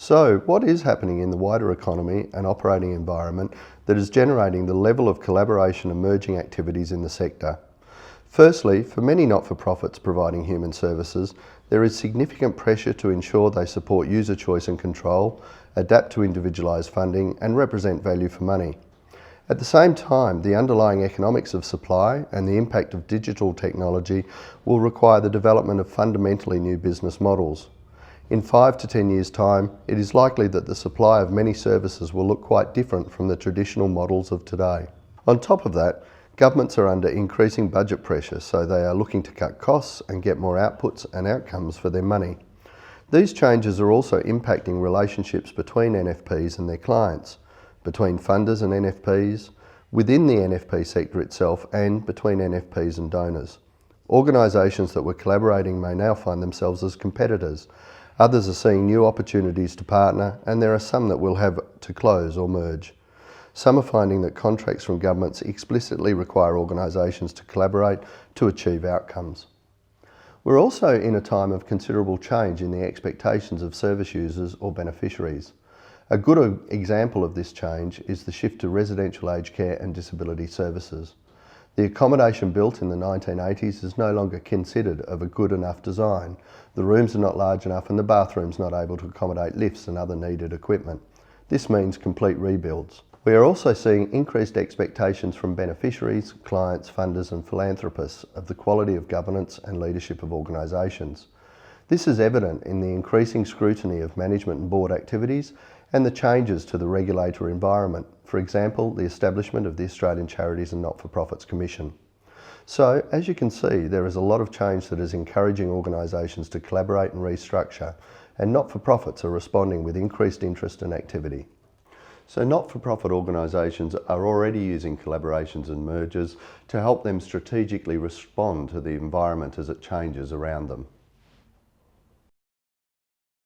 So, what is happening in the wider economy and operating environment that is generating the level of collaboration and merging activities in the sector? Firstly, for many not-for-profits providing human services, there is significant pressure to ensure they support user choice and control, adapt to individualised funding, and represent value for money. At the same time, the underlying economics of supply and the impact of digital technology will require the development of fundamentally new business models. In 5 to 10 years' time, it is likely that the supply of many services will look quite different from the traditional models of today. On top of that, governments are under increasing budget pressure, so they are looking to cut costs and get more outputs and outcomes for their money. These changes are also impacting relationships between NFPs and their clients, between funders and NFPs, within the NFP sector itself, and between NFPs and donors. Organisations that were collaborating may now find themselves as competitors. Others are seeing new opportunities to partner, and there are some that will have to close or merge. Some are finding that contracts from governments explicitly require organisations to collaborate to achieve outcomes. We're also in a time of considerable change in the expectations of service users or beneficiaries. A good example of this change is the shift to residential aged care and disability services. The accommodation built in the 1980s is no longer considered of a good enough design. The rooms are not large enough and the bathrooms not able to accommodate lifts and other needed equipment. This means complete rebuilds. We are also seeing increased expectations from beneficiaries, clients, funders and philanthropists of the quality of governance and leadership of organisations. This is evident in the increasing scrutiny of management and board activities and the changes to the regulatory environment, for example, the establishment of the Australian Charities and Not-for-Profits Commission. So, as you can see, there is a lot of change that is encouraging organisations to collaborate and restructure, and not-for-profits are responding with increased interest and activity. So not-for-profit organisations are already using collaborations and mergers to help them strategically respond to the environment as it changes around them.